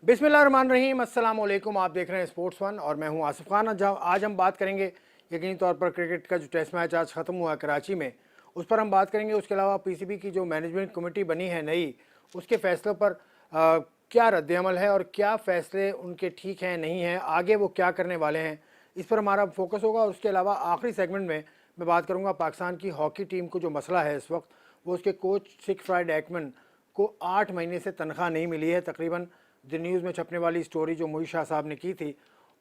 बिस्मिल्लाहिर्रहमानिर्रहीम, अस्सलाम वालेकुम। आप देख रहे हैं स्पोर्ट्स वन और मैं हूं आसिफ खान। आज हम बात करेंगे यकीनी तौर पर क्रिकेट का जो टेस्ट मैच आज ख़त्म हुआ कराची में, उस पर हम बात करेंगे। उसके अलावा पीसीबी की जो मैनेजमेंट कमेटी बनी है नई, उसके फैसलों पर क्या रद्दअमल है और क्या फ़ैसले उनके ठीक हैं नहीं हैं, आगे वो क्या करने वाले हैं, इस पर हमारा फोकस होगा। उसके अलावा आखिरी सेगमेंट में मैं बात करूँगा पाकिस्तान की हॉकी टीम को जो मसला है इस वक्त, वो उसके कोच सिगफ्राइड एक्मन को 8 महीने से तनख्वाह नहीं मिली है। तकरीबन द न्यूज़ में छपने वाली स्टोरी जो मोई शाह साहब ने की थी,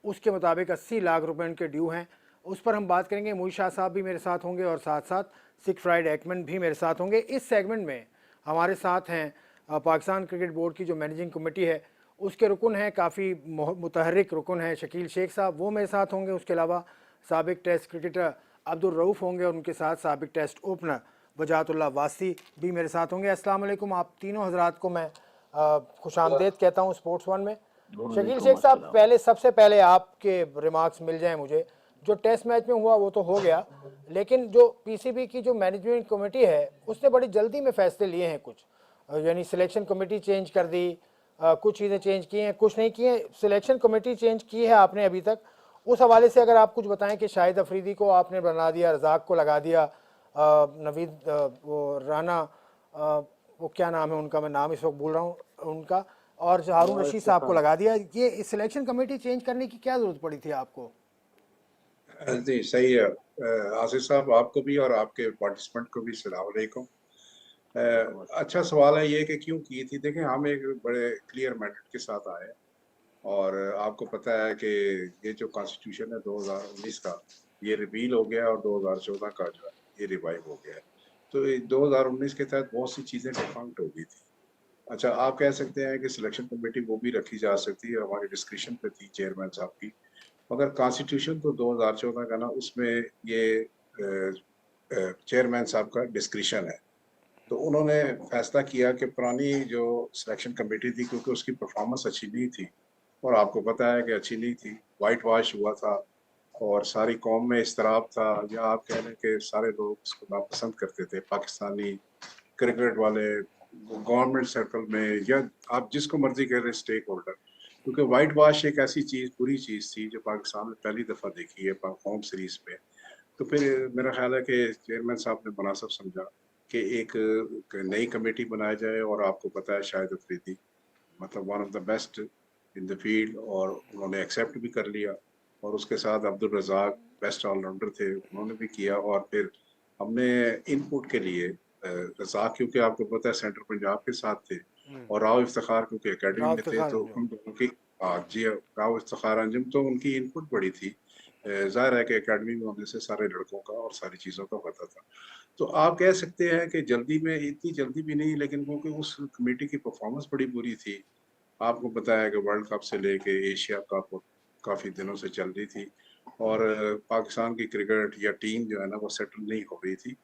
उसके मुताबिक 80 लाख रुपए उनके ड्यू हैं। उस पर हम बात करेंगे। मोई शाह साहब भी मेरे साथ होंगे और साथ साथ सिगफ्राइड एक्मन भी मेरे साथ होंगे। इस सेगमेंट में हमारे साथ हैं पाकिस्तान क्रिकेट बोर्ड की जो मैनेजिंग कमेटी है, उसके रुकन हैं, काफ़ी मुतहर्रिक रुकन हैं, शकील शेख साहब, वो मेरे साथ होंगे। उसके अलावा साबिक टेस्ट क्रिकेटर अब्दुल रऊफ़ होंगे और उनके साथ साबिक टेस्ट ओपनर वजातुल्लाह वासी भी मेरे साथ होंगे। अस्सलाम वालेकुम आप तीनों हजरात को मैं खुशामदेद कहता हूँ स्पोर्ट्स वन में। शकील शेख साहब, पहले सबसे पहले आपके रिमार्क्स मिल जाएं मुझे। जो टेस्ट मैच में हुआ वो तो हो गया, लेकिन जो पीसीबी की जो मैनेजमेंट कमेटी है उसने बड़ी जल्दी में फैसले लिए हैं कुछ, यानी सिलेक्शन कमेटी चेंज कर दी, कुछ चीज़ें चेंज की हैं, कुछ नहीं की हैं। सिलेक्शन कमेटी चेंज की है आपने अभी तक, उस हवाले से अगर आप कुछ बताएं कि शाहिद अफरीदी को आपने बना दिया, रजाक को लगा दिया, नवीद वो राना, वो क्या नाम है उनका, मैं नाम इस वक्त भूल रहा हूँ उनका, और हारून रशीद साहब को लगा दिया। ये सिलेक्शन कमेटी चेंज करने की क्या ज़रूरत पड़ी थी आपको? जी सही है। आसिफ साहब, आपको भी और आपके पार्टिसिपेंट को भी सलाम अलैकुम। अच्छा सवाल है ये कि क्यों की थी। देखें, हम एक बड़े क्लियर मैंडेट के साथ आए और आपको पता है कि ये जो कॉन्स्टिट्यूशन है 2019 का, ये रिपील हो गया और 2014 का जो है ये रिवाइव हो गया है। तो ये 2019 के तहत बहुत सी चीज़ें डिफंक्ट हो गई थी। अच्छा, आप कह सकते हैं कि सिलेक्शन कमेटी वो भी रखी जा सकती है, हमारी डिस्क्रिप्शन पे थी चेयरमैन साहब की। मगर कॉन्स्टिट्यूशन तो 2014 का ना, उसमें ये चेयरमैन साहब का डिस्क्रिशन है। तो उन्होंने फैसला किया कि पुरानी जो सिलेक्शन कमेटी थी, क्योंकि उसकी परफॉर्मेंस अच्छी नहीं थी और आपको पता है कि अच्छी नहीं थी, वाइट वॉश हुआ था और सारी कौम में इस्तराब था, या आप कह लें कि सारे लोग इसको नापसंद करते थे, पाकिस्तानी क्रिकेट वाले, गवर्नमेंट सर्कल में, या आप जिसको मर्जी कह रहे स्टेक होल्डर। क्योंकि वाइट वॉश एक ऐसी चीज, बुरी चीज थी जो पाकिस्तान में पहली दफा देखी है होम सीरीज में। तो फिर मेरा ख्याल है कि चेयरमैन साहब ने मुनासिब समझा कि एक नई कमेटी बनाई जाए। और आपको पता है शाहिद अफरीदी मतलब one of the best in the field, और उन्होंने एक्सेप्ट भी कर लिया। और उसके साथ अब्दुल रजाक बेस्ट ऑलराउंडर थे, उन्होंने भी किया। और फिर हमने इनपुट के लिए रजाक, क्योंकि आपको पता है सेंटर पंजाब के साथ थे, और राव इफ्तिखार क्योंकि एकेडमी राव में थे, इफ्तिखार तो अंजुम। उन दोनों की जी राव इफ्तिखार अंजुम, तो उनकी इनपुट बड़ी थी। जाहिर है कि एकेडमी में होने से सारे लड़कों का और सारी चीज़ों का पता था। तो आप कह सकते हैं कि जल्दी में, इतनी जल्दी भी नहीं, लेकिन क्योंकि उस कमेटी की परफॉर्मेंस बड़ी बुरी थी। आपको पता है कि वर्ल्ड कप से लेके एशिया कप काफी दिनों से चल रही थी, और पाकिस्तान की क्रिकेट या टीम जो है ना वो सेटल नहीं हो रही थी।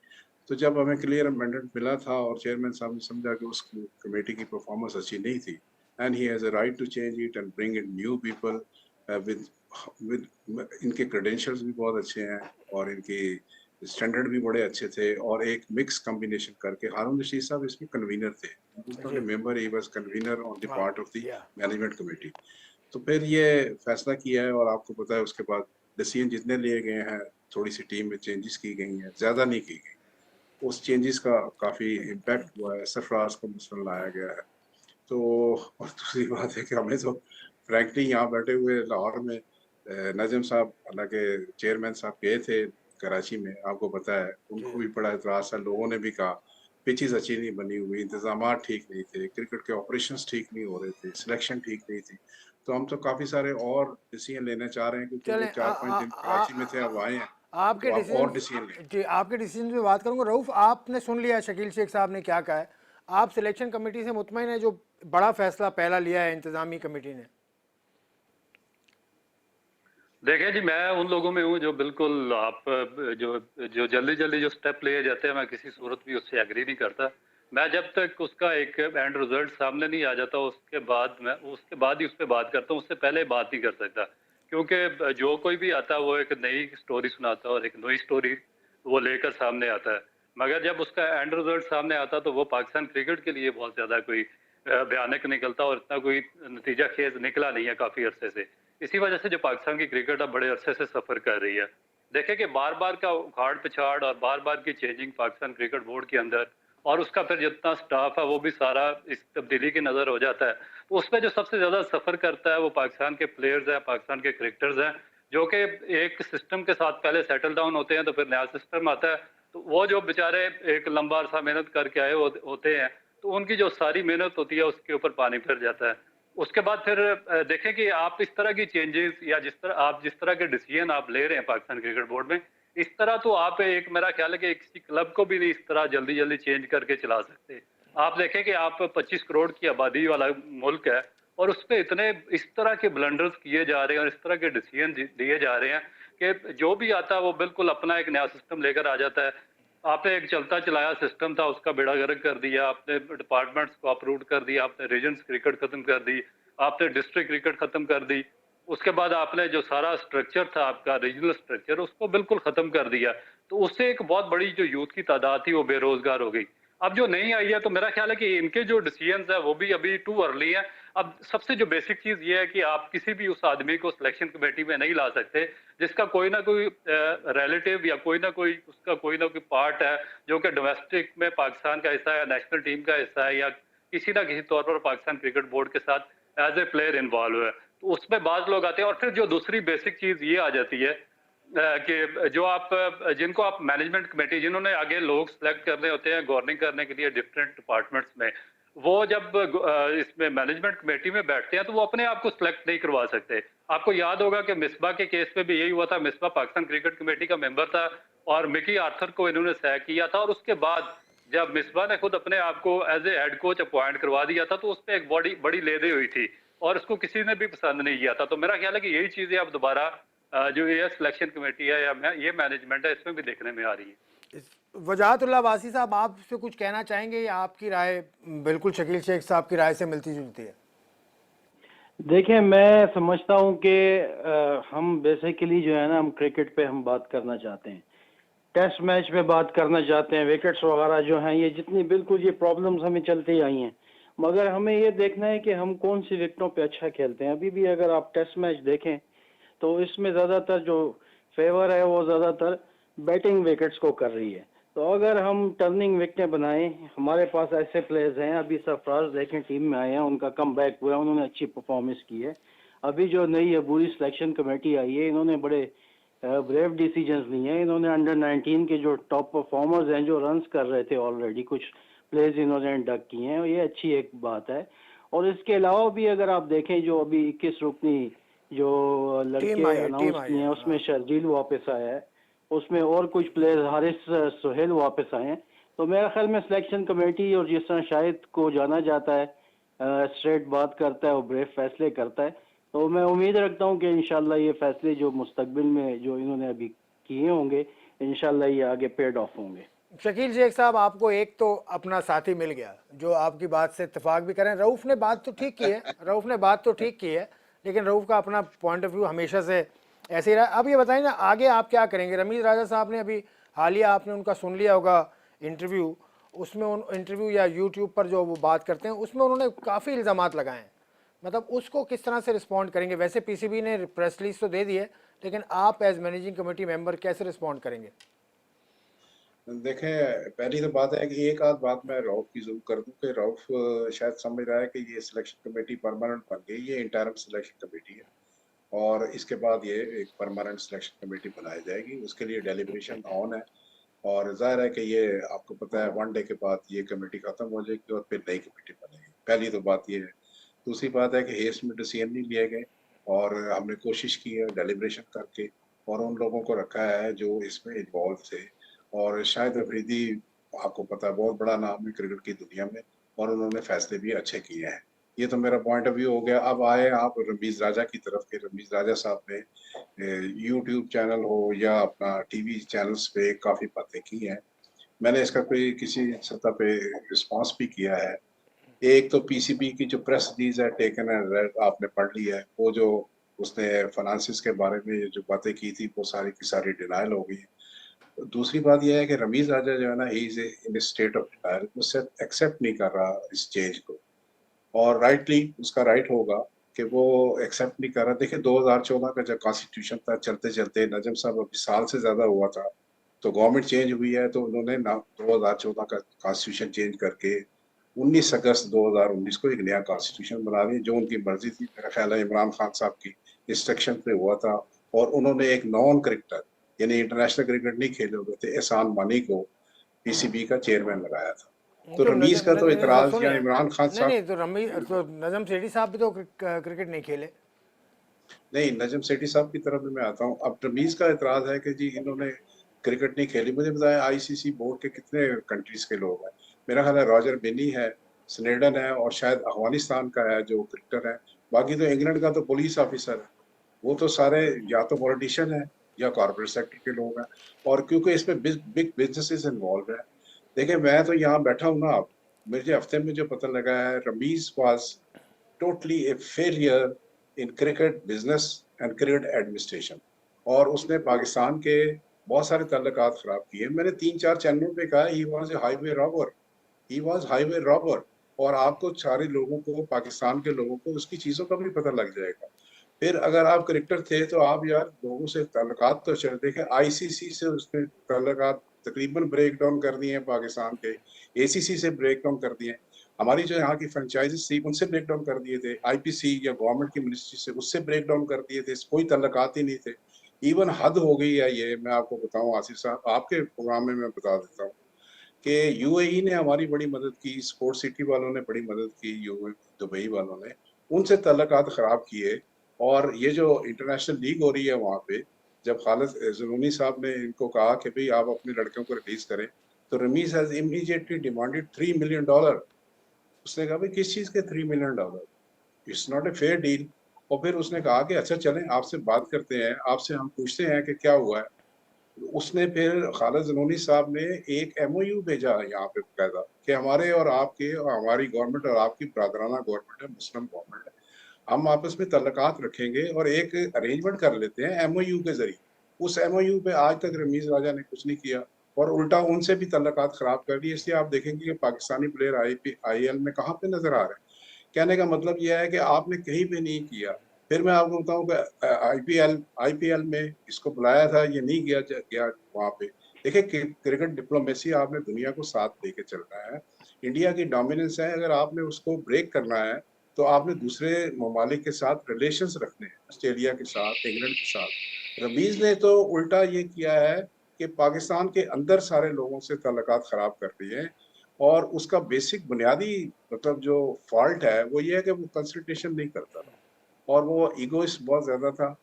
तो जब हमें क्लियर मैंडेट मिला था और चेयरमैन साहब ने समझा कि उस कमेटी की परफॉर्मेंस अच्छी नहीं थी, and he has a right to change it and bring in new people with with इनके क्रेडेंशियल्स भी बहुत अच्छे हैं और इनकी स्टैंडर्ड भी बड़े अच्छे थे, और एक मिक्स कॉम्बिनेशन करके हारून रशीद साहब इसमें कन्वीनर थे, जी। Member, he was convener on the हाँ। पार्ट ऑफ द या। Management committee. तो फिर ये फैसला किया है, और आपको पता है उसके बाद डिसीजन जितने लिए गए हैं, थोड़ी सी टीम में चेंजेस की गई हैं, ज्यादा नहीं की गई। उस चेंजेस का काफी इम्पैक्ट हुआ है, सरफराज को मसलन लाया गया है। तो और दूसरी बात है कि हमें तो फ्रैंकली यहाँ बैठे हुए लाहौर में नजम साहब, हालांकि चेयरमैन साहब गए थे कराची में, आपको पता है जी। उनको भी बड़ा एतराज था, लोगों ने भी कहा पिचेस अच्छी नहीं बनी हुई, इंतजाम ठीक नहीं थे, क्रिकेट के ऑपरेशंस ठीक नहीं हो रहे थे, सिलेक्शन ठीक नहीं थी। तो हम तो काफी सारे और डिसीजन लेना चाह रहे हैं, क्योंकि अभी चलें, 4-5 दिन कराची में थे, अब आए हैं। आपके तो आप और डिसीजन, डिसीजन लें। जी आपके डिसीजन पे बात करूंगा। रऊफ, आपने सुन लिया शकील शेख साहब ने क्या कहा है। आप सिलेक्शन कमेटी से मुतमईन है जो बड़ा फैसला पहला लिया है इंतजामी कमेटी ने? देखें जी, मैं उन लोगों में हूँ जो बिल्कुल आप जो जो जल्दी जल्दी जो स्टेप लिए जाते हैं, मैं किसी सूरत भी उससे एग्री नहीं करता। मैं जब तक उसका एक एंड रिजल्ट सामने नहीं आ जाता उसके बाद ही उस पर बात करता हूँ, उससे पहले बात नहीं कर सकता। क्योंकि जो कोई भी आता है वो एक नई स्टोरी सुनाता है और एक नई स्टोरी वो लेकर सामने आता है। मगर जब उसका एंड रिजल्ट सामने आता है तो वो पाकिस्तान क्रिकेट के लिए बहुत ज्यादा कोई भयानक निकलता और इतना कोई नतीजा खेज निकला नहीं है काफी अरसे से। इसी वजह से जो पाकिस्तान की क्रिकेट अब बड़े अरसे से सफर कर रही है। देखें कि बार बार का उखाड़ पिछाड़ और बार बार की चेंजिंग पाकिस्तान क्रिकेट बोर्ड के अंदर, और उसका फिर जितना स्टाफ है वो भी सारा इस तब्दीली की नजर हो जाता है। तो उसमें जो सबसे ज्यादा सफर करता है वो पाकिस्तान के प्लेयर्स हैं, पाकिस्तान के क्रिकेटर्स हैं, जो कि एक सिस्टम के साथ पहले सेटल डाउन होते हैं, तो फिर नया सिस्टम आता है। तो वो जो बेचारे एक लंबा अरसा मेहनत करके आए होते हैं, तो उनकी जो सारी मेहनत होती है उसके ऊपर पानी फिर जाता है। उसके बाद फिर देखें कि आप इस तरह की चेंजेस या जिस तरह के डिसीजन आप ले रहे हैं पाकिस्तान क्रिकेट बोर्ड में, इस तरह तो आप एक, मेरा ख्याल है कि किसी क्लब को भी नहीं इस तरह जल्दी जल्दी चेंज करके चला सकते। आप देखें कि आप 25 करोड़ की आबादी वाला मुल्क है, और उस पर इतने इस तरह के ब्लंडर्स किए जा रहे हैं और इस तरह के डिसीजन लिए जा रहे हैं कि जो भी आता है वो बिल्कुल अपना एक नया सिस्टम लेकर आ जाता है। आपने एक चलता चलाया सिस्टम था, उसका बेड़ा गर्क कर दिया, आपने डिपार्टमेंट्स को अप्रूव कर दिया, आपने रीजन्स क्रिकेट खत्म कर दी, आपने डिस्ट्रिक्ट क्रिकेट खत्म कर दी। उसके बाद आपने जो सारा स्ट्रक्चर था आपका रीजनल स्ट्रक्चर, उसको बिल्कुल खत्म कर दिया। तो उससे एक बहुत बड़ी जो यूथ की तादाद थी वो बेरोजगार हो गई। अब जो नहीं आई है, तो मेरा ख्याल है कि इनके जो डिसीजंस है वो भी अभी टू अर्ली है। अब सबसे जो बेसिक चीज ये है कि आप किसी भी उस आदमी को सिलेक्शन कमेटी में नहीं ला सकते जिसका कोई ना कोई रिलेटिव या कोई ना कोई उसका कोई ना कोई पार्ट है जो कि डोमेस्टिक में पाकिस्तान का हिस्सा है, नेशनल टीम का हिस्सा है, या किसी ना किसी तौर पर पाकिस्तान क्रिकेट बोर्ड के साथ एज ए प्लेयर इन्वॉल्व है। तो उसमें बाज लोग आते हैं। और फिर जो दूसरी बेसिक चीज ये आ जाती है कि जो आप जिनको आप मैनेजमेंट कमेटी, जिन्होंने आगे लोग सिलेक्ट करने होते हैं गवर्निंग करने के लिए डिफरेंट डिपार्टमेंट्स में, वो जब इसमें मैनेजमेंट कमेटी में बैठते हैं तो वो अपने आप को सिलेक्ट नहीं करवा सकते। आपको याद होगा कि मिसबा के केस में भी यही हुआ था। मिसबा पाकिस्तान क्रिकेट कमेटी का मेंबर था और मिकी आर्थर को इन्होंने सह किया था, और उसके बाद जब मिसबा ने खुद अपने आप को as a head coach appoint करवा दिया था तो उस पर एक बड़ी बड़ी लेदे हुई थी और उसको किसी ने भी पसंद नहीं किया था। तो मेरा ख्याल है कि यही चीजें अब दोबारा जो ये सिलेक्शन कमेटी है या ये मैनेजमेंट है, इसमें भी देखने में आ रही है। वजाहतुल्लाह वासी साहब, आपसे कुछ कहना चाहेंगे या आपकी राय बिल्कुल शकील शेख साहब की राय से मिलती जुलती है? देखिए, मैं समझता हूँ कि हम बेसिकली जो है ना, हम क्रिकेट पे हम बात करना चाहते हैं, टेस्ट मैच पे बात करना चाहते हैं, विकेट्स वगैरह जो हैं, ये जितनी बिल्कुल ये प्रॉब्लम्स हमें चलती आई हैं, मगर हमें ये देखना है कि हम कौन सी विकेटों पे अच्छा खेलते हैं। अभी भी अगर आप टेस्ट मैच देखें तो इसमें ज़्यादातर जो फेवर है वो ज़्यादातर बैटिंग विकेट्स को कर रही है। तो अगर हम टर्निंग विकेटें बनाएं, हमारे पास ऐसे प्लेयर्स हैं, अभी सरफराज देखें टीम में आए हैं, उनका कम बैक हुआ है, उन्होंने अच्छी परफॉर्मेंस की है। अभी जो नई अबूरी सिलेक्शन कमेटी आई है, इन्होंने बड़े ब्रेव डिसीजंस लिए हैं। इन्होंने अंडर 19 के जो टॉप परफॉर्मर्स हैं, जो रन्स कर रहे थे ऑलरेडी, कुछ प्लेयर्स इन्होंने इंडक्ट किए हैं, और ये अच्छी एक बात है। और इसके अलावा भी अगर आप देखें, जो अभी 21 रुकनी जो लड़के अनाउंस किए हैं, उसमें शर्जील वापस आया है, उसमें और कुछ प्लेयर्स हारिस सोहेल वापस आए हैं। तो मेरे ख्याल में सिलेक्शन कमेटी, और जिस तरह शाहिद को जाना जाता है, स्ट्रेट बात करता है और ब्रेव फैसले करता है, तो मैं उम्मीद रखता हूं कि इंशाल्लाह ये फैसले जो मुस्तकबिल में जो इन्होंने अभी किए होंगे, इंशाल्लाह ये आगे पेड ऑफ होंगे। शकील शेख साहब, आपको एक तो अपना साथी मिल गया जो आपकी बात से इत्तेफाक भी करें। रऊफ ने बात तो ठीक की है, रऊफ ने बात तो ठीक की है, लेकिन रऊफ का अपना पॉइंट ऑफ व्यू हमेशा से ऐसे ही रहा। अब ये बताइए ना, आगे आप क्या करेंगे? रमीज़ राजा साहब ने अभी हालिया, आपने उनका सुन लिया होगा इंटरव्यू, उसमें उन इंटरव्यू या यूट्यूब पर जो वो बात करते हैं उसमें उन्होंने काफ़ी इल्ज़ामात लगाए हैं। मतलब उसको किस तरह से रिस्पॉन्ड करेंगे? वैसे पीसीबी ने प्रेस रिलीज तो दे दी है, लेकिन आप एज मैनेजिंग कमेटी मेंबर कैसे रिस्पॉन्ड करेंगे? देखें, पहली तो बात है कि एक आध बात मैं रऊफ की जरूर कर दूं कि रऊफ शायद समझ रहा है कि ये सिलेक्शन कमेटी परमानेंट बन गई, ये इंटरिम सिलेक्शन कमेटी है और इसके बाद ये एक परमानेंट सिलेक्शन कमेटी बनाई जाएगी। उसके लिए डेलिब्रेशन ऑन है और जाहिर है कि ये आपको पता है 1 डे के बाद ये कमेटी खत्म हो जाएगी और फिर नई कमेटी बनेगी। पहली तो बात ये है। दूसरी बात है कि हेस्ट में डिसीजन नहीं लिए गए और हमने कोशिश की है डेलिब्रेशन करके और उन लोगों को रखा है जो इसमें इन्वॉल्व थे। और शाहिद अफरीदी आपको पता है बहुत बड़ा नाम है क्रिकेट की दुनिया में और उन्होंने फैसले भी अच्छे किए हैं। ये तो मेरा पॉइंट ऑफ व्यू हो गया। अब आए आप रमीज़ राजा की तरफ के। रमीज़ राजा साहब ने यूट्यूब चैनल हो या अपना टीवी चैनल्स पे काफ़ी बातें की हैं। मैंने इसका कोई किसी सतह पे रिस्पांस भी किया है। एक तो पीसीबी की जो प्रेस रिलीज है टेकन एंड रेड आपने पढ़ ली है, वो जो उसने फाइनेंसिस के बारे में जो बातें की थी वो सारी की सारी डिनाइल हो गई। दूसरी बात यह है कि रमीज राजा जो है ना, he is in state of denial, वो एक्सेप्ट नहीं कर रहा इस चेंज को। और राइटली उसका राइट होगा कि वो एक्सेप्ट नहीं कर रहा। देखिए 2014 का जब कॉन्स्टिट्यूशन था, चलते चलते नजम साहब अभी साल से ज्यादा हुआ था, तो गवर्नमेंट चेंज हुई है, तो उन्होंने ना 2014 का कॉन्स्टिट्यूशन चेंज करके 19 अगस्त 2019 को एक नया कॉन्स्टिट्यूशन बना दिया, जो उनकी मर्जी थी। मेरा ख्याल है इमरान खान साहब की इंस्ट्रक्शन पे हुआ था। और उन्होंने एक नॉन क्रिकेटर, यानी इंटरनेशनल क्रिकेट नहीं खेले हुए थे, एहसान मानी को पीसीबी का चेयरमैन लगाया था। तो तो रमीज का तो इतराज या सुनिए, इमरान खान नहीं साहब, नहीं, तो तो नजम सेठी साहब भी तो क्रिकेट नहीं खेले। नहीं नजम सेठी साहब की तरफ भी मैं आता हूँ। अब रमीज का इतराज है कि जी इन्होंने क्रिकेट नहीं खेली। मुझे बताया आईसीसी बोर्ड के कितने कंट्रीज के लोग हैं? मेरा ख्याल है रॉजर बिनी है, स्नेडन है, और शायद अफगानिस्तान का है जो क्रिकेटर है। बाकी तो इंग्लैंड का तो पुलिस ऑफिसर है। वो तो सारे या तो पॉलिटिशियन है या कॉर्पोरेट सेक्टर के लोग हैं। और क्योंकि इसमें बिग बिजनेसेस इन्वॉल्व है। देखिए मैं तो यहाँ बैठा हूँ ना, अब मुझे हफ्ते में जो पता लगा है, Ramiz was totally a failure in cricket business and cricket administration. और उसने पाकिस्तान के बहुत सारे ताल्लुकात खराब किए। मैंने 3-4 चैनलों पे कहा he was a highway robber, he was highway robber. और आपको सारे लोगों को, पाकिस्तान के लोगों को उसकी चीजों का भी पता लग जाएगा। फिर अगर आप क्रिकेटर थे तो आप यार लोगों से ताल्लुकात तो चल, देखे आईसीसी से उसने ताल्लुकात तकरीबन ब्रेक डाउन कर दिए हैं पाकिस्तान के, एसीसी से ब्रेक डाउन कर दिए हैं, हमारी जो यहाँ की फ्रेंचाइजीज थी उनसे ब्रेक डाउन कर दिए थे, आईपीसी या गवर्नमेंट की मिनिस्ट्री से उससे ब्रेक डाउन कर दिए थे, कोई ताल्लुकात ही नहीं थे। इवन हद हो गई है ये, मैं आपको बताऊं आसिफ साहब, आपके प्रोग्राम में मैं बता देता हूँ कि यूएई ने हमारी बड़ी मदद की, स्पोर्ट सिटी वालों ने बड़ी मदद की, यूएई दुबई वालों ने उनसे ताल्लुकात खराब किए। और ये जो इंटरनेशनल लीग हो रही है वहां पे, जब खालिद ज़रूनी साहब ने इनको कहा कि भाई आप अपने लड़कों को रिलीज करें, तो Ramiz has immediately demanded $3 million. उसने कहा भाई किस चीज के $3 million, it's not a fair deal. और फिर उसने कहा कि अच्छा चलें आपसे बात करते हैं, आपसे हम पूछते हैं कि क्या हुआ है। उसने फिर खालिद ज़नूनी साहब ने एक एमओयू भेजा यहाँ पे बकायदा कि हमारे और आपके और हमारी गवर्नमेंट और आपकी ब्रादराना गवर्नमेंट है, मुस्लिम गवर्नमेंट है, हम आपस में तल्लकात रखेंगे और एक अरेंजमेंट कर लेते हैं एमओयू के जरिए। उस एमओयू पे आज तक रमीज राजा ने कुछ नहीं किया, और उल्टा उनसे भी तल्लकात खराब कर दी। इसलिए आप देखेंगे कि पाकिस्तानी प्लेयर आईएल में कहाँ पे नजर आ रहे हैं। कहने का मतलब यह है कि आपने कहीं पे नहीं किया। फिर मैं आपको बताऊं कि आईपीएल में इसको बुलाया था, ये नहीं गया वहां पे। देखिए क्रिकेट डिप्लोमेसी, आपने दुनिया को साथ लेके चलना है। इंडिया की डोमिनेंस है, अगर आपने उसको ब्रेक करना है तो आपने दूसरे ममालिक के साथ रिलेशंस रखने हैं, ऑस्ट्रेलिया के साथ, इंग्लैंड के साथ। रमीज ने तो उल्टा ये किया है कि पाकिस्तान के अंदर सारे लोगों से ताल्लुकात खराब कर दिए हैं। और उसका बेसिक बुनियादी मतलब जो फॉल्ट है वो ये है कि वो कंसल्टेशन नहीं करता था, और वो ईगोइस्ट बहुत ज्यादा था।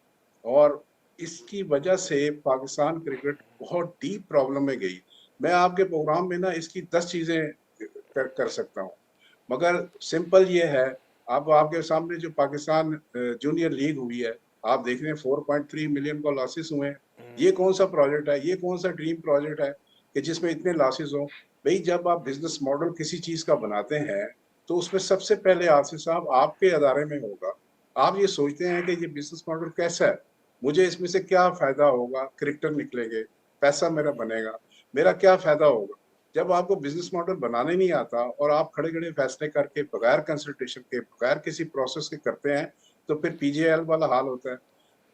और इसकी वजह से पाकिस्तान क्रिकेट बहुत डीप प्रॉब्लम में गई। मैं आपके प्रोग्राम में ना इसकी 10 चीजें कर सकता हूँ, मगर सिंपल ये है। अब आपके सामने जो पाकिस्तान जूनियर लीग हुई है, आप देख रहे हैं 4.3 मिलियन का लॉसेस हुए हैं। ये कौन सा प्रोजेक्ट है, ये कौन सा ड्रीम प्रोजेक्ट है कि जिसमें इतने लॉसेस हो? भाई जब आप बिजनेस मॉडल किसी चीज का बनाते हैं तो उसमें सबसे पहले आसिफ साहब आपके अदारे में होगा। आप ये सोचते हैं कि ये बिजनेस मॉडल कैसा है, मुझे इसमें से क्या फायदा होगा, क्रिकेटर निकलेंगे, पैसा मेरा बनेगा, मेरा क्या फायदा होगा। जब आपको बिजनेस मॉडल बनाने नहीं आता और आप खड़े खड़े फैसले करके बगैर कंसल्टेशन के, बगैर किसी प्रोसेस के करते हैं, तो फिर पीजेएल वाला हाल होता है।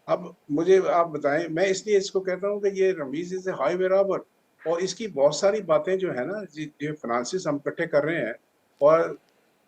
अब मुझे आप बताएं, मैं इसलिए इसको कहता हूँ कि ये रमीज इज ए हाई बराबर। और इसकी बहुत सारी बातें जो है ना, ये फाइनेंसिस हम इकट्ठे कर रहे हैं। और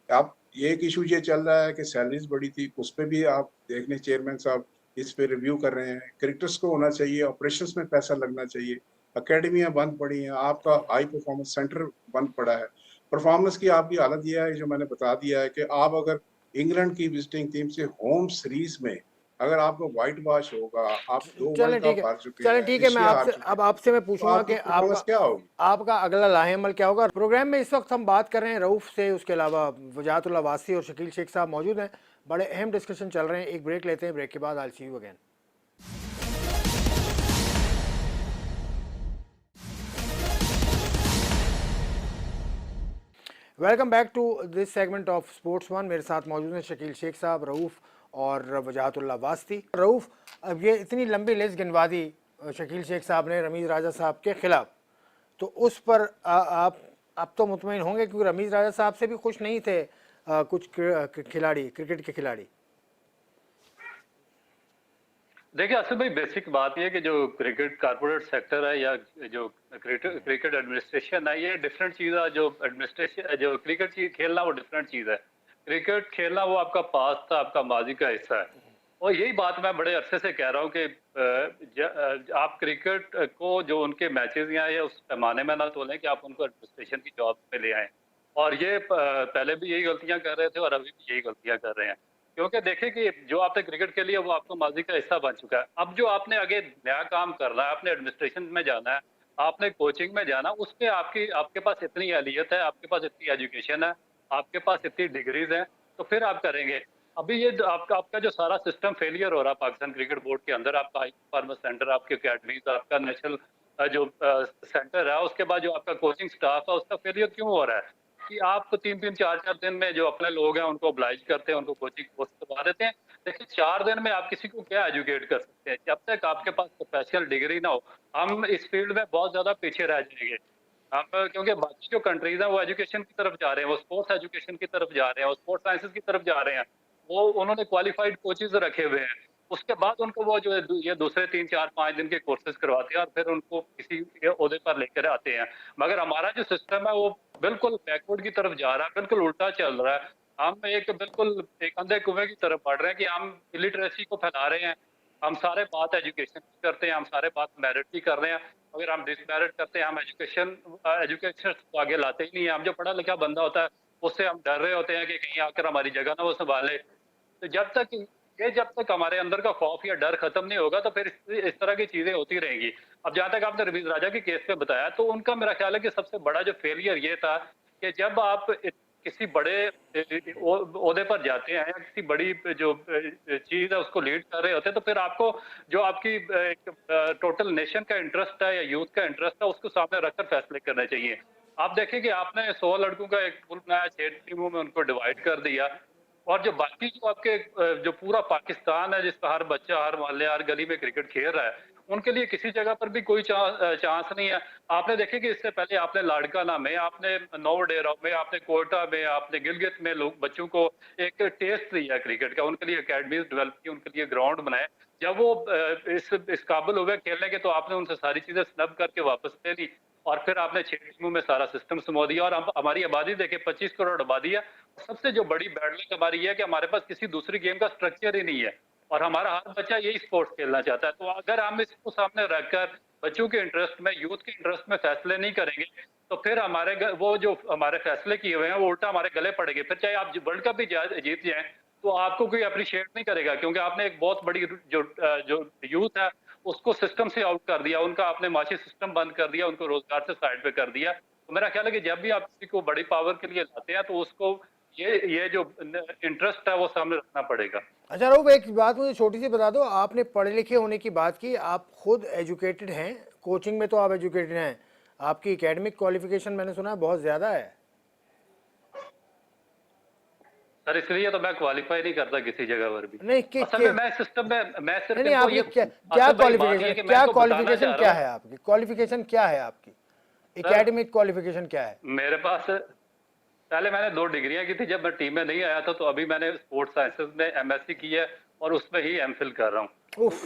आप ये एक इशू ये चल रहा है कि सैलरीज बढ़ी थी, उस पर भी आप देख लें चेयरमैन साहब इस पे रिव्यू कर रहे हैं। क्रिकेटर्स को होना चाहिए, ऑपरेशंस में पैसा लगना चाहिए। अकेडमियां बंद पड़ी हैं, आपका हाई परफॉर्मेंस सेंटर बंद पड़ा है। परफॉर्मेंस की आपकी हालत यह है जो मैंने बता दिया है कि आप अगर इंग्लैंड की विजिटिंग टीम से होम सीरीज में अगर आपको व्हाइट वॉश होगा, आप 2 चलें वर्ल्ड ठीक कप है, हार चुके चलें हैं, ठीक है। मैं एशिया हार आपसे चुके अब हैं, आपसे मैं तो पूछूंगा आपकी कि परफॉर्मेंस क्या होगी? आपका अगला लाहेमल क्या होगा प्रोग्राम में। इस वक्त हम बात कर रहे हैं रऊफ से, उसके अलावा वजाहतुल्लाह वासी और शकील शेख साहब मौजूद हैं। बड़े अहम डिस्कशन चल रहे हैं। एक ब्रेक लेते हैं, ब्रेक के बाद I see you again. Welcome back to this segment of sports one. मेरे साथ मौजूद हैं शकील शेख साहब, रऊफ और वजाहतुल्लाह वास्ती। रऊफ, अब ये इतनी लंबी लिस्ट गिनवा दी शकील शेख साहब ने रमीज़ राजा साहब के खिलाफ, तो उस पर आप अब तो मुतमईन होंगे क्योंकि रमीज़ राजा साहब से भी खुश नहीं थे कुछ खिलाड़ी, क्रिकेट के खिलाड़ी? देखिए असल में बेसिक बात यह है कि जो क्रिकेट कारपोरेट सेक्टर है या जो क्रिकेट एडमिनिस्ट्रेशन है, ये डिफरेंट चीज़ है। जो एडमिनिस्ट्रेशन जो क्रिकेट खेलना वो डिफरेंट चीज़ है। क्रिकेट खेलना वो आपका पास था, आपका माजी का हिस्सा है। और यही बात मैं बड़े अरसे से कह रहा हूँ कि आप क्रिकेट को जो उनके मैचेस यहाँ है उस पैमाने में ना तोलें कि आप उनको एडमिनिस्ट्रेशन की जॉब पे ले आए। और ये पहले भी यही गलतियां कर रहे थे और अभी भी यही गलतियां कर रहे हैं। क्योंकि देखिए कि जो आपने क्रिकेट के लिए वो आपका माजी का हिस्सा बन चुका है। अब जो आपने आगे नया काम करना है, आपने एडमिनिस्ट्रेशन में जाना है, आपने कोचिंग में जाना, उसमें आपके पास इतनी अहलियत है, आपके पास इतनी एजुकेशन है, आपके पास इतनी डिग्रीज हैं, तो फिर आप करेंगे। अभी ये आपका जो सारा सिस्टम फेलियर हो रहा है पाकिस्तान क्रिकेट बोर्ड के अंदर, आपका हाई परफॉर्मेंस सेंटर, आपके अकेडमीज, आपका नेशनल जो सेंटर है, उसके बाद जो आपका कोचिंग स्टाफ है, उसका फेलियर क्यों हो रहा है कि आप 3-3 4-4 दिन में जो अपने लोग हैं उनको ऑब्लाइज करते हैं, उनको कोचिंग कोर्स करवा देते हैं। देखिए 4 दिन में आप किसी को क्या एजुकेट कर सकते हैं? जब तक आपके पास प्रोफेशनल डिग्री ना हो, हम इस फील्ड में बहुत ज्यादा पीछे रह जाएंगे। हम क्योंकि बाकी जो कंट्रीज हैं वो एजुकेशन की तरफ जा रहे हैं, वो स्पोर्ट्स एजुकेशन की तरफ जा रहे हैं, वो स्पोर्ट्स साइंसेज की तरफ जा रहे हैं। वो उन्होंने क्वालिफाइड कोचेज रखे हुए हैं। उसके बाद उनको वो जो है ये दूसरे 3-4-5 दिन के कोर्सेज करवाते हैं और फिर उनको किसी ओहदे पर लेकर आते हैं। मगर हमारा जो सिस्टम है वो बिल्कुल बैकवर्ड की तरफ जा रहा है, बिल्कुल उल्टा चल रहा है। हम बिल्कुल एक अंधे कुएं की तरफ बढ़ रहे हैं कि हम इलिटरेसी को फैला रहे हैं। हम सारे बात एजुकेशन की करते हैं, हम सारे बात मेरिट की कर रहे हैं, मगर हम डिसमेरिट करते हैं। हम एजुकेशन को आगे लाते ही नहीं है। हम जो पढ़ा लिखा बंदा होता है उससे हम डर रहे होते हैं कि कहीं आकर हमारी जगह ना वो संभाले। तो जब तक हमारे अंदर का खौफ या डर खत्म नहीं होगा तो फिर इस तरह की चीजें होती रहेंगी। अब जहां तक आपने रवीज राजा के केस में बताया, तो उनका मेरा ख्याल है कि सबसे बड़ा जो फेलियर ये था कि जब आप किसी बड़े ओहदे पर जाते हैं या किसी बड़ी जो चीज है उसको लीड कर रहे होते हैं, तो फिर आपको जो आपकी एक टोटल नेशन का इंटरेस्ट है या यूथ का इंटरेस्ट है उसको सामने रखकर फैसले करने चाहिए। आप देखें कि आपने 100 लड़कों का एक ग्रुप बनाया, 6 टीमों में उनको डिवाइड कर दिया, और जो बाकी जो आपके जो पूरा पाकिस्तान है जिसका हर बच्चा, हर मोहल्ले, हर गली में क्रिकेट खेल रहा है, उनके लिए किसी जगह पर भी कोई चांस नहीं है। आपने देखे कि इससे पहले आपने लाड़काना में, आपने नोवडेरा में, आपने कोयटा में, आपने गिलगित में लोग बच्चों को एक टेस्ट दिया क्रिकेट का, उनके लिए अकेडमीज डेवलप की, उनके लिए ग्राउंड बनाए। जब वो इस काबिल हो गए खेलने के, तो आपने उनसे सारी चीजें स्नब करके वापस ले ली और फिर आपने 6 टीमों में सारा सिस्टम समो दिया। और हमारी आबादी देखे 25 करोड़ आबादी है। सबसे जो बड़ी बैड लक हमारी ये है कि हमारे पास किसी दूसरी गेम का स्ट्रक्चर ही नहीं है और हमारा हर बच्चा यही स्पोर्ट्स खेलना चाहता है। तो अगर हम इसको सामने रखकर बच्चों के इंटरेस्ट में, यूथ के इंटरेस्ट में फैसले नहीं करेंगे, तो फिर वो जो हमारे फैसले किए हुए हैं वो उल्टा हमारे गले पड़ेंगे। फिर चाहे आप वर्ल्ड कप भी जीत जाए तो आपको कोई अप्रिशिएट नहीं करेगा, क्योंकि आपने एक बहुत बड़ी जो यूथ है उसको सिस्टम से आउट कर दिया, उनका आपने माशी सिस्टम बंद कर दिया, उनको रोजगार से साइड पे कर दिया। तो मेरा ख्याल है कि जब भी आप किसी को बड़ी पावर के लिए लाते हैं तो उसको ये जो इंटरेस्ट है वो सामने रखना पड़ेगा। अच्छा रूप, एक बात मुझे छोटी सी बता दो, आपने पढ़े लिखे होने की बात की, आप खुद एजुकेटेड हैं, कोचिंग में तो आप एजुकेटेड हैं, आपकी एकेडमिक क्वालिफिकेशन मैंने सुना है बहुत ज़्यादा है। सर इसलिए तो मैं क्वालिफाई नहीं करता किसी जगह पर भी। नहीं असल में मैं सिस्टम में मैं सिर्फ नहीं, आपकी क्या क्वालिफिकेशन क्या है आपकी? क्वालिफिकेशन क्या है आपकी? एकेडमिक क्वालिफिकेशन क्या है? मेरे पास पहले मैंने 2 डिग्रियां की थी जब मैं टीम में नहीं आया था, तो अभी मैंने स्पोर्ट्स साइंसेज में एमएससी की है और उसमें ही एमफिल कर रहा हूँ।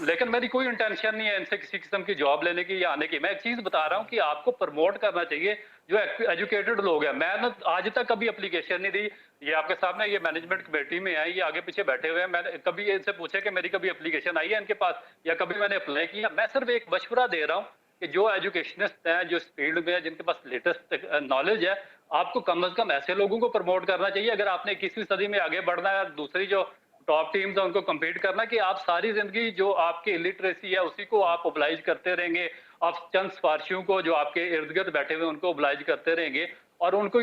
लेकिन मेरी कोई इंटेंशन नहीं है इनसे किसी किस्म की जॉब लेने की या आने की। मैं एक चीज बता रहा हूँ कि आपको प्रमोट करना चाहिए जो एजुकेटेड लोग हैं। मैं आज तक कभी एप्लीकेशन नहीं दी, ये आपके सामने ये मैनेजमेंट कमेटी में है, ये आगे पीछे बैठे हुए हैं, मैंने कभी इनसे पूछे कि मेरी कभी एप्लीकेशन आई है इनके पास या कभी मैंने अप्लाई किया? मैं सिर्फ एक मशवरा दे रहा हूँ कि जो एजुकेशनिस्ट हैं, जो इस फील्ड में है, जिनके पास लेटेस्ट नॉलेज है, आपको कम से कम ऐसे लोगों को प्रमोट करना चाहिए। अगर आपने 21वीं सदी में आगे बढ़ना है, दूसरी जो टॉप टीम्स है उनको कम्पीट करना, कि आप सारी जिंदगी जो आपकी इलिटरेसी है उसी को आप ओबलाइज करते रहेंगे, आप चंद सिफारशियों को जो आपके इर्द गिर्द बैठे हुए उनको ओबलाइज करते रहेंगे और उनको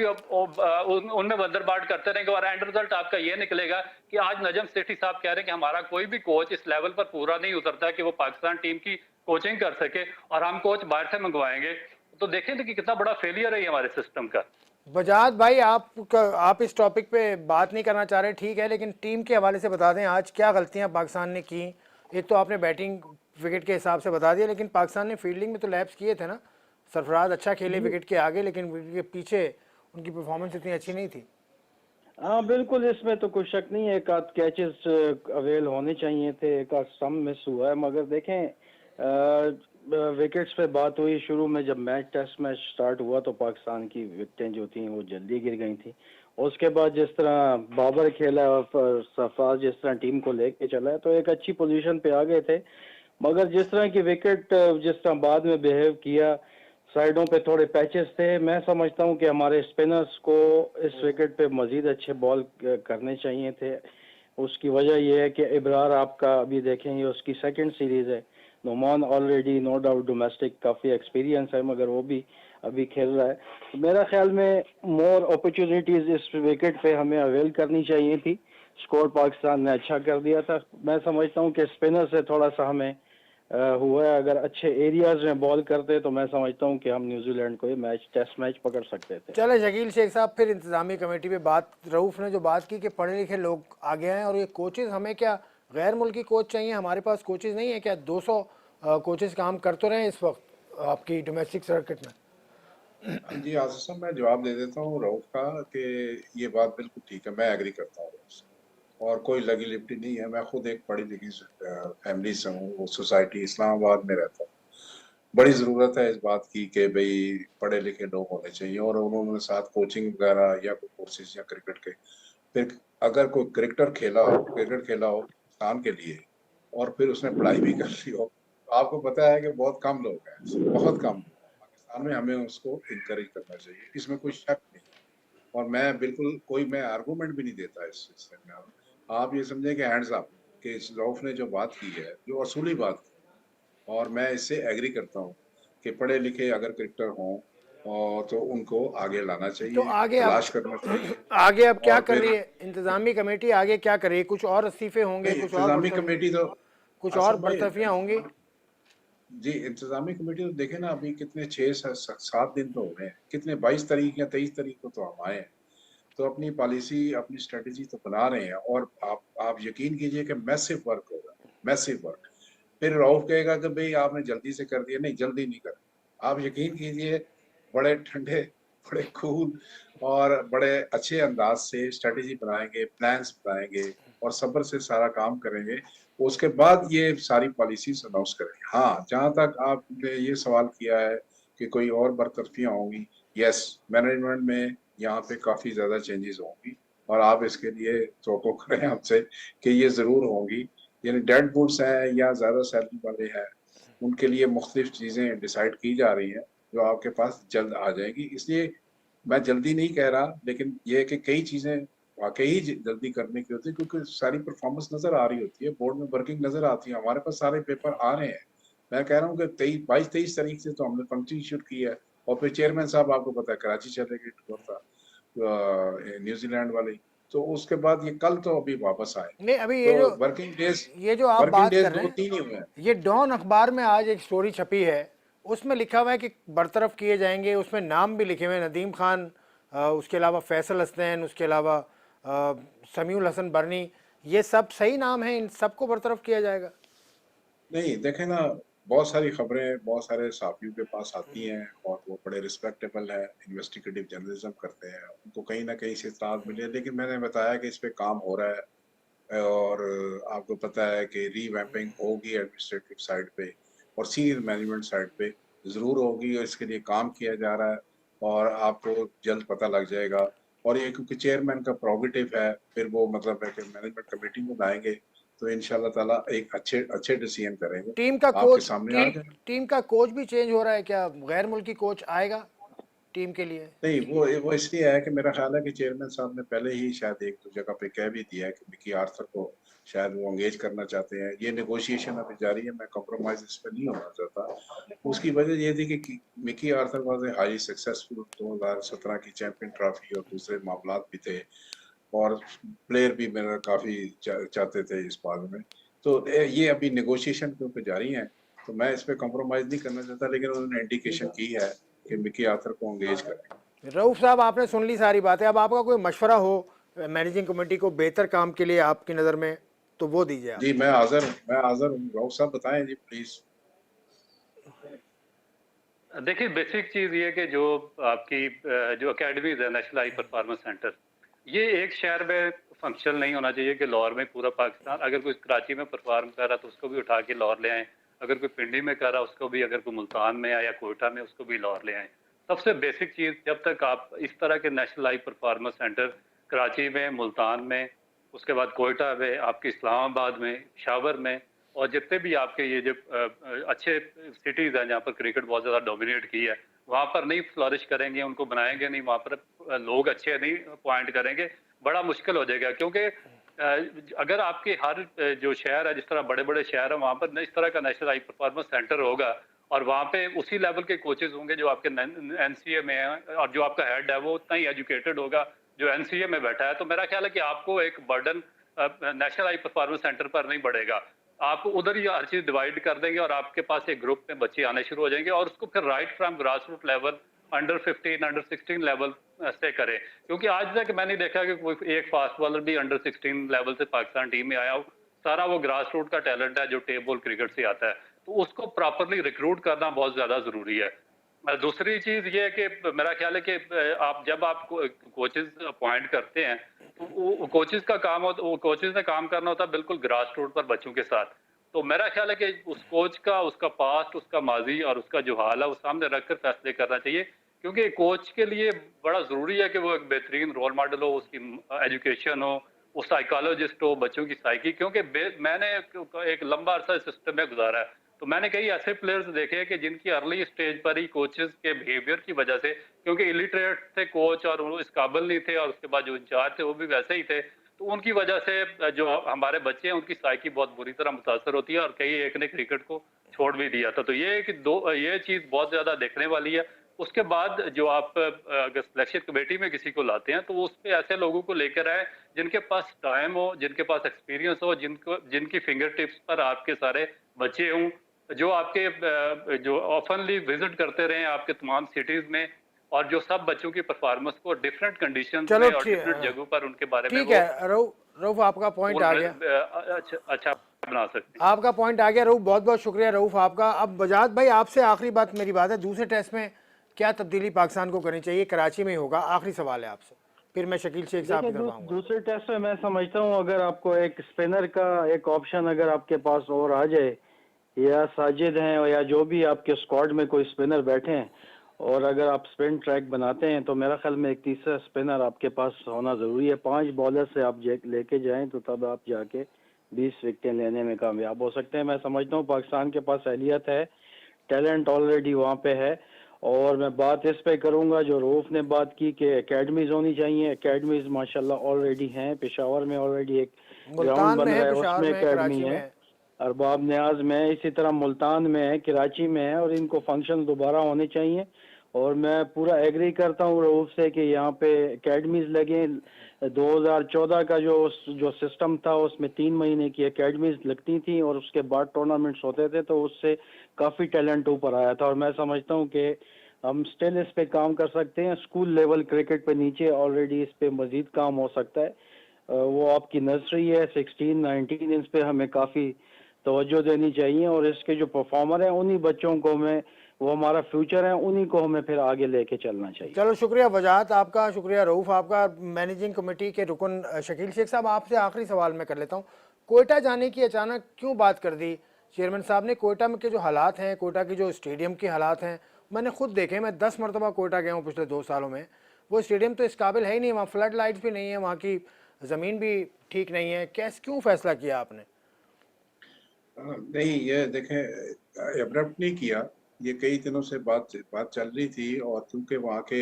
उनमें बंदरबाट करते रहेंगे, और एंड रिजल्ट आपका ये निकलेगा कि आज नजम सेठी साहब कह रहे हैं कि हमारा कोई भी कोच इस लेवल पर पूरा नहीं उतरता कि वो पाकिस्तान टीम की कोचिंग कर सके, और हम कोच बाहर से मंगवाएंगे। तो देखें कि कितना बड़ा फेलियर है हमारे सिस्टम का। बजाज भाई, आप इस टॉपिक पे बात नहीं करना चाह रहे, ठीक है, लेकिन टीम के हवाले से बता दें आज क्या गलतियां पाकिस्तान ने की। एक तो आपने बैटिंग विकेट के हिसाब से बता दिया, लेकिन पाकिस्तान ने फील्डिंग में तो लैप्स किए थे ना। सरफराज अच्छा खेले विकेट के आगे, लेकिन विकेट के पीछे उनकी परफॉर्मेंस इतनी अच्छी नहीं थी। हाँ बिल्कुल, इसमें तो कोई शक नहीं है, एक आध कैचेस अवेल होने चाहिए थे, एक आध सम मिस हुआ है, मगर देखें विकेट्स पे बात हुई शुरू में, जब टेस्ट मैच स्टार्ट हुआ तो पाकिस्तान की विकेटें जो थी वो जल्दी गिर गई थी। उसके बाद जिस तरह बाबर खेला और सरफराज जिस तरह टीम को लेके चला है, तो एक अच्छी पोजीशन पे आ गए थे, मगर जिस तरह की विकेट जिस तरह बाद में बिहेव किया, साइडों पे थोड़े पैचेस थे, मैं समझता हूं कि हमारे स्पिनर्स को इस विकेट पे मजीद अच्छे बॉल करने चाहिए थे। उसकी वजह यह है कि इब्रार आपका अभी देखेंगे उसकी सेकंड सीरीज है, Nauman already no doubt domestic काफ़ी एक्सपीरियंस है, मगर वो भी अभी खेल रहा है। तो मेरा ख्याल में मोर अपॉर्चुनिटीज इस विकेट पे हमें अवेल करनी चाहिए थी। स्कोर पाकिस्तान ने अच्छा कर दिया था। मैं समझता हूं कि स्पिनर से थोड़ा सा हमें हुआ है, अगर अच्छे एरियाज में बॉल करते तो मैं समझता हूं कि हम न्यूजीलैंड को ये मैच टेस्ट मैच पकड़ सकते थे। चले शकील शेख साहब, फिर इंतजामी कमेटी पे बात, रऊफ ने जो बात की कि पढ़े लिखे लोग आगे आए और ये कोचेज, हमें क्या गैर मुल्की कोच चाहिए? हमारे पास कोचेज नहीं है क्या? 200 कोचेज काम कर तो रहे हैं इस वक्त आपकी डोमेस्टिक सर्किट में। जी आसिफ साहब, मैं जवाब दे देता हूँ रऊफ का कि ये बात बिल्कुल ठीक है, मैं एग्री करता हूँ उससे। और कोई लगी लिपटी नहीं है, मैं खुद एक पढ़ी लिखी फैमिली से हूँ, वो सोसाइटी इस्लामाबाद में रहता हूँ। बड़ी ज़रूरत है इस बात की कि भाई पढ़े लिखे लोग होने चाहिए, और उन्होंने साथ कोचिंग वगैरह या कोई कोर्सेज या क्रिकेट के, फिर अगर कोई क्रिकेट खेला हो पाकिस्तान के लिए, और फिर उसने पढ़ाई भी कर ली हो, तो आपको पता है कि बहुत कम लोग हैं ऐसे, बहुत कम लोग पाकिस्तान में। हमें उसको इनकरेज करना चाहिए, इसमें कोई शक नहीं। और मैं बिल्कुल कोई मैं आर्गूमेंट भी नहीं देता इस सिलसिले में। आप ये समझे कि हैंड्स अप, कि इस रऊफ ने जो बात की है, जो असूली बात की, और मैं इससे एग्री करता हूँ कि पढ़े लिखे अगर क्रिकेटर हों और तो उनको आगे लाना तो चाहिए, आगे अब तलाश करना चाहिए। आगे अब क्या और कर फिर रही है इंतजामी कमेटी? आगे क्या कर रही है? कुछ और इस्तीफे होंगे, नहीं, कुछ और इंतजामी कमेटी तो कुछ और आसम भाई, बरतरफियां होंगी? जी इंतजामी कमेटी तो देखे ना, अभी कितने 6 7 दिन तो हो गए हैं, कितने 22 तारीख या 23 तारीख को तो हम आए हैं, तो अपनी पॉलिसी अपनी स्ट्रेटेजी तो बना रहे हैं। और आप यकीन कीजिए कि मैसिव वर्क होगा, मैसिव वर्क। फिर रऊफ कहेगा कि भाई आपने जल्दी से कर दिया, नहीं जल्दी नहीं कर, आप यकीन कीजिए, बड़े ठंडे, बड़े कूल और बड़े अच्छे अंदाज से स्ट्रेटेजी बनाएंगे, प्लान्स बनाएंगे, और सब्र से सारा काम करेंगे। उसके बाद ये सारी पॉलिसीज अनाउंस करेंगे। हाँ, जहां तक आपने ये सवाल किया है कि कोई और बरतरफियां होंगी, यस, मैनेजमेंट में यहाँ पे काफी ज्यादा चेंजेस होंगी, और आप इसके लिए तो करें हमसे कि ये जरूर होंगी। यानी डेड वुड्स हैं या ज्यादा सैलरी वाले हैं, उनके लिए मुख्तलिफ चीजें डिसाइड की जा रही हैं, जो आपके पास जल्द आ जाएगी। इसलिए मैं जल्दी नहीं कह रहा, लेकिन ये है कि कई चीजें वाकई ही जल्दी करने की होती है, क्योंकि सारी परफॉर्मेंस नजर आ रही होती है, बोर्ड में वर्किंग नजर आती है, हमारे पास सारे पेपर आ रहे हैं। मैं कह रहा हूँ कि 22 23 तारीख से तो हमने पंक्ति शूट की है, और फिर चेयरमैन साहब आपको पता है कराची चले गए टूर था न्यूजीलैंड वाली, तो उसके बाद ये कल तो अभी वापस आए। नहीं, अभी तो वर्किंग डेज ये जो आप वर्किंग बात डेज कर रहे दो हैं, तीन ही हुए हैं। ये डॉन अखबार में आज एक स्टोरी छपी है, उसमें लिखा हुआ है कि बरतरफ किए जाएंगे, उसमें नाम भी लिखे हुए हैं, नदीम खान, उसके अलावा फैसल हसनैन, उसके अलावा समीउल हसन बरनी। ये सब सही नाम है? इन सबको बरतरफ किया जाएगा? नहीं देखे ना, बहुत सारी खबरें बहुत सारे सहाफियों के पास आती हैं, और वो बड़े रिस्पेक्टेबल है, इन्वेस्टिगेटिव जर्नलिज्म करते हैं, उनको कहीं ना कहीं से इत्तलात मिली है। लेकिन मैंने बताया कि इस पे काम हो रहा है, और आपको पता है कि रीवैम्पिंग होगी एडमिनिस्ट्रेटिव साइड पे और सीनियर मैनेजमेंट साइड पे जरूर होगी, और इसके लिए काम किया जा रहा है, और आपको जल्द पता लग जाएगा। और ये क्योंकि चेयरमैन का प्रोगेटिव है, फिर वो मतलब है कि मैनेजमेंट कमेटी को लाएंगे, तो इंशाल्लाह ताला एक अच्छे अच्छे डिसीजन करेंगे, आपके सामने आ जाएगा। टीम का कोच भी चेंज हो रहा है क्या? गैर मुल्की कोच आएगा टीम के लिए? नहीं, वो इसलिए है कि मेरा ख्याल है कि चेयरमैन साहब ने पहले ही शायद एक दो जगह पे कह भी दिया है कि मिकी आर्थर को शायद वो एंगेज करना चाहते हैं। ये नेगोशिएशन अभी जारी है, मैं कॉम्प्रोमाइज इस पर नहीं होना चाहता। उसकी वजह ये थी कि Mickey Arthur was a highly successful, 2017 की चैंपियन ट्रॉफी और दूसरे मामला भी थे, और प्लेयर भी मेरा काफी चाहते थे इस बारे में। तो ये अभी नेगोशिएशन के ऊपर जारी है, तो मैं इस पे कॉम्प्रोमाइज नहीं करना चाहता, लेकिन उन्होंने इंडिकेशन की है कि मिकी आर्थर को एंगेज करें। रऊफ साहब, आपने सुन ली सारी बातें, अब आपका कोई मशवरा हो मैनेजिंग कमेटी को बेहतर काम के लिए आपकी नज़र में, तो वो दीजिए आप। जी मैं हाजिर हूँ, राउत साहब बताएं जी प्लीज। देखिए, बेसिक चीज ये है कि जो आपकी जो अकेडमीज है, नेशनल हाई परफॉर्मेंस सेंटर, ये एक शहर में फंक्शन नहीं होना चाहिए कि लाहौर में पूरा पाकिस्तान, अगर कोई कराची में परफॉर्म कर रहा तो उसको भी उठा के लाहौर ले आए, अगर कोई पिंडी में कर रहा उसको भी, अगर कोई मुल्तान में या कोयटा में उसको भी लाहौर ले आए। सबसे बेसिक चीज, जब तक आप इस तरह के national high performance centre Karachi में, मुल्तान में, उसके बाद कोयटा में, आपके इस्लामाबाद में, शावर में, और जितने भी आपके ये जो अच्छे सिटीज हैं जहाँ पर क्रिकेट बहुत ज्यादा डोमिनेट की है, वहां पर नहीं फ्लरिश करेंगे, उनको बनाएंगे नहीं, वहां पर लोग अच्छे नहीं पॉइंट करेंगे, बड़ा मुश्किल हो जाएगा। क्योंकि अगर आपके हर जो शहर है, जिस तरह बड़े बड़े शहर है, वहां पर इस तरह का नेशनल हाई परफॉर्मेंस सेंटर होगा और वहां पे उसी लेवल के कोचेज होंगे जो आपके एनसीए में है, और जो आपका हेड है वो उतना ही एजुकेटेड होगा जो एनसीए में बैठा है, तो मेरा ख्याल है कि आपको एक burden national high performance centre पर नहीं बढ़ेगा। आप उधर ही हर चीज डिवाइड कर देंगे और आपके पास एक ग्रुप में बच्चे आने शुरू हो जाएंगे, और उसको फिर right from grass root level, under 15, under 16 level से करें। क्योंकि आज तक मैंने देखा कि कोई एक फास्ट बॉलर भी अंडर 16 लेवल से पाकिस्तान टीम में आया हो। सारा वो ग्रास रूट का टैलेंट है जो टेबल क्रिकेट से आता है, तो उसको प्रॉपरली रिक्रूट करना बहुत ज्यादा जरूरी है। दूसरी चीज ये है कि मेरा ख्याल है कि आप जब आप कोचेज अपॉइंट करते हैं तो कोचेज का काम होता, वो कोचेज ने काम करना होता है बिल्कुल ग्रास रूट पर बच्चों के साथ। तो मेरा ख्याल है कि उस कोच का, उसका पास्ट, उसका माजी और उसका जो हाल है वो सामने रखकर फैसले करना चाहिए। क्योंकि कोच के लिए बड़ा जरूरी है कि वो एक बेहतरीन रोल मॉडल हो, उसकी एजुकेशन हो, वो साइकोलॉजिस्ट हो, बच्चों की साइकी। क्योंकि मैंने एक लंबा अरसा सिस्टम में गुजारा है, तो मैंने कई ऐसे प्लेयर्स देखे हैं कि जिनकी अर्ली स्टेज पर ही कोचेस के बिहेवियर की वजह से, क्योंकि इलिटरेट थे कोच और वो इस काबिल नहीं थे, और उसके बाद जो इंचार्ज थे वो भी वैसे ही थे, तो उनकी वजह से जो हमारे बच्चे हैं उनकी साइकी बहुत बुरी तरह मुतासर होती है, और कई एक ने क्रिकेट को छोड़ भी दिया था। तो ये चीज बहुत ज्यादा देखने वाली है। उसके बाद जो आप अगर सिलेक्शन कमेटी में किसी को लाते हैं तो उस पे ऐसे लोगों को लेकर आए जिनके पास टाइम हो, जिनके पास एक्सपीरियंस हो, जिनकी फिंगर टिप्स पर आपके सारे बच्चे हों, जो आपके जो ऑफनली विजिट करते रहे आपके तमाम सिटीज में, और जो सब बच्चों की परफॉर्मेंस को डिफरेंट कंडीशंस चलो में और डिफरेंट जगहों पर उनके बारे में ठीक वो है रऊफ, रऊफ आपका पॉइंट आ गया, अच्छा बना सकते हैं। आपका पॉइंट आ गया रऊफ, बहुत बहुत शुक्रिया रऊफ आपका। अब बजाज भाई आपसे आखिरी बात मेरी बात है, दूसरे टेस्ट में क्या तब्दीली पाकिस्तान को करनी चाहिए, कराची में ही होगा, आखिरी सवाल है आपसे, फिर मैं शकील शेख साहब की तरफ आऊंगा। दूसरे टेस्ट में मैं समझता हूँ अगर आपको एक स्पिनर का एक ऑप्शन अगर आपके पास और आ जाए, या साजिद हैं या जो भी आपके स्क्वाड में कोई स्पिनर बैठे हैं, और अगर आप स्पिन ट्रैक बनाते हैं तो मेरा ख्याल में एक तीसरा स्पिनर आपके पास होना ज़रूरी है। 5 बॉलर से आप लेके जाएं तो तब आप जाके 20 विकेटें लेने में कामयाब हो सकते हैं। मैं समझता हूँ पाकिस्तान के पास अहलियत है, टैलेंट ऑलरेडी वहाँ पे है। और मैं बात इस पे करूँगा जो रऊफ ने बात की कि एकेडमीज होनी चाहिए। एकेडमीज माशाल्लाह ऑलरेडी हैं, पेशावर में ऑलरेडी एक ग्राउंड बन रहा है, उसमें एकेडमी है, अरबाब न्याज में, इसी तरह मुल्तान में है, कराची में है, और इनको फंक्शन दोबारा होने चाहिए। और मैं पूरा एग्री करता हूँ रऊफ से कि यहाँ पे एकेडमीज लगे। 2014 का जो सिस्टम था उसमें 3 महीने की एकेडमीज लगती थी और उसके बाद टूर्नामेंट्स होते थे, तो उससे काफ़ी टैलेंट ऊपर आया था। और मैं समझता हूँ कि हम स्टिल इस पे काम कर सकते हैं। स्कूल लेवल क्रिकेट पे नीचे ऑलरेडी इस पे मजीद काम हो सकता है। वो आपकी नर्सरी है 16-19, इस पे हमें काफ़ी तवज्जो देनी चाहिए, और इसके जो परफॉर्मर हैं उन्हीं बच्चों को हमें, वो हमारा फ्यूचर है, उन्हीं को हमें फिर आगे लेके चलना चाहिए। चलो शुक्रिया वजाहत आपका, शुक्रिया रऊफ आपका। मैनेजिंग कमेटी के रुकन शकील शेख साहब, आपसे आखिरी सवाल मैं कर लेता हूँ, कोयटा जाने की अचानक क्यों बात कर दी चेयरमैन साहब ने? कोयटा में के जो हालात हैं, कोयटा की जो स्टेडियम के हालात हैं, मैंने खुद देखे, मैं 10 मरतबा कोयटा गया हूँ पिछले 2 सालों में। वो स्टेडियम तो इस काबिल है ही नहीं, वहाँ फ्लड लाइट्स भी नहीं है, वहाँ की ज़मीन भी ठीक नहीं है। क्यों फैसला किया आपने? नहीं, ये देखें, एब्रप्ट नहीं किया, ये कई दिनों से बात चल रही थी। और क्योंकि वहाँ के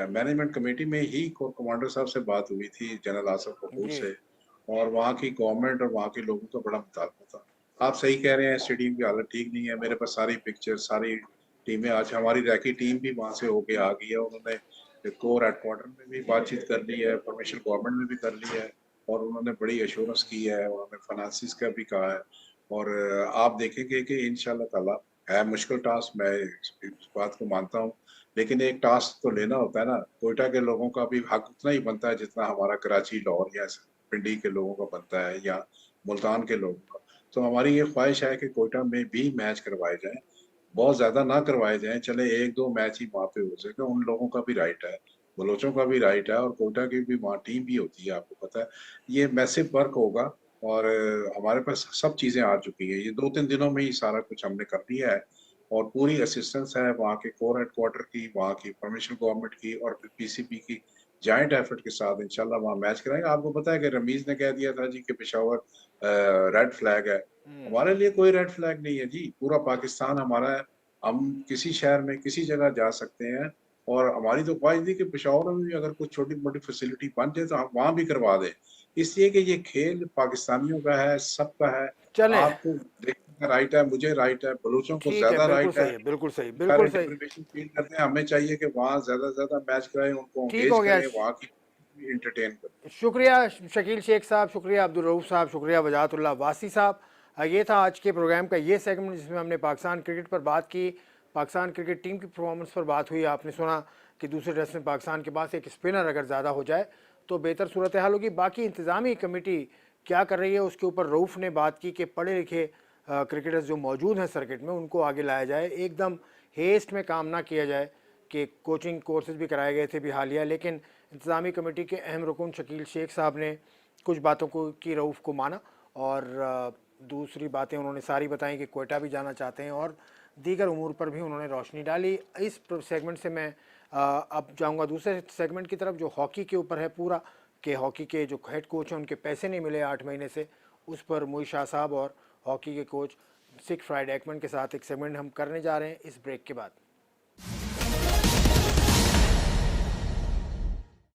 मैनेजमेंट कमेटी में ही कोर कमांडर साहब से बात हुई थी, जनरल आसिफ कपूर से, और वहाँ की गवर्नमेंट और वहाँ के लोगों का बड़ा मुतालबा था। आप सही कह रहे हैं, स्टेडियम की हालत ठीक नहीं है। मेरे पास सारी पिक्चर, सारी टीमें, आज हमारी रैकी टीम भी वहाँ से होके आ गई है। उन्होंने कोर हेडक्वार्टर में भी बातचीत कर ली है, परमिशन गवर्नमेंट में भी कर ली है, और उन्होंने बड़ी एश्योरेंस की है, उन्होंने फाइनेंसिस का भी कहा है। और आप देखेंगे कि इंशाल्लाह ताला है मुश्किल टास्क, मैं इस बात को मानता हूँ, लेकिन एक टास्क तो लेना होता है ना। कोयटा के लोगों का भी हक उतना ही बनता है जितना हमारा कराची, लाहौर या पिंडी के लोगों का बनता है, या मुल्तान के लोगों का। तो हमारी ये ख्वाहिश है कि कोयटा में भी मैच करवाए जाएं, बहुत ज़्यादा ना करवाए जाएं, चले 1-2 मैच ही वहाँ पे हो सके, उन लोगों का भी राइट है। बलोचों का भी राइट है और कोटा की भी वहाँ टीम भी होती है, आपको पता है। ये मैसिव वर्क होगा और हमारे पास सब चीजें आ चुकी है, ये 2-3 दिनों में ही सारा कुछ हमने कर दिया है और पूरी असिस्टेंस है वहाँ के कोर हेडक्वार्टर की, वहाँ की परमिशन गवर्नमेंट की और पीसीबी की जॉइंट एफर्ट के साथ इंशाल्लाह वहाँ मैच कराएंगे। आपको पता है कि रमीज ने कह दिया था जी कि पेशावर रेड फ्लैग है, हमारे लिए कोई रेड फ्लैग नहीं है जी, पूरा पाकिस्तान हमारा है। हम किसी शहर में किसी जगह जा सकते हैं और हमारी तो ख्वाहिश थी कि पेशावर में भी अगर कुछ छोटी मोटी फैसिलिटी बन जाए तो हम वहां भी करवा दें, इसलिए कि ये खेल पाकिस्तानियों का है, सबका है। चलें, आपको देखने का राइट है, मुझे राइट है, बलूचों को ठीक है, ज्यादा बिल्कुल राइट है। सही है, बिल्कुल सही, हर बिल्कुल सही। इंटरप्रिटेशन फील करते हैं, हमें चाहिए कि वहाँ ज्यादा से ज्यादा मैच कराएं, उनको ठीक एंगेज हो गया। करें, वहाँ की इंटरटेन करें। शुक्रिया शकील शेख साहब, शुक्रिया अब्दुल रऊफ साहब, शुक्रिया वजाहतुल्लाह वासी साहब। ये था आज के प्रोग्राम का ये सेगमेंट जिसमें हमने पाकिस्तान क्रिकेट पर बात की, पाकिस्तान क्रिकेट टीम की परफॉर्मेंस पर बात हुई। आपने सुना कि दूसरे टेस्ट में पाकिस्तान के पास एक स्पिनर अगर ज़्यादा हो जाए तो बेहतर सूरत हाल होगी। बाकी इंतज़ामी कमेटी क्या कर रही है उसके ऊपर रऊफ़ ने बात की कि पढ़े लिखे क्रिकेटर्स जो मौजूद हैं सर्किट में उनको आगे लाया जाए, एकदम हेस्ट में काम ना किया जाए कि कोचिंग कोर्सेज भी कराए गए थे भी हालिया, लेकिन इंतज़ामी कमेटी के अहम रुकन शकील शेख साहब ने कुछ बातों को की रऊफ़ को माना और दूसरी बातें उन्होंने सारी बताई कि कोयटा भी जाना चाहते हैं और दीगर उमूर पर भी उन्होंने रोशनी डाली। इस सेगमेंट से मैं अब जाऊंगा दूसरे सेगमेंट की तरफ जो हॉकी के ऊपर है पूरा, कि हॉकी के जो हेड कोच हैं उनके पैसे नहीं मिले 8 महीने से, उस पर मोई शाह साहब और हॉकी के कोच सिक फ्राइड एकमैन के साथ एक सेगमेंट हम करने जा रहे हैं इस ब्रेक के बाद।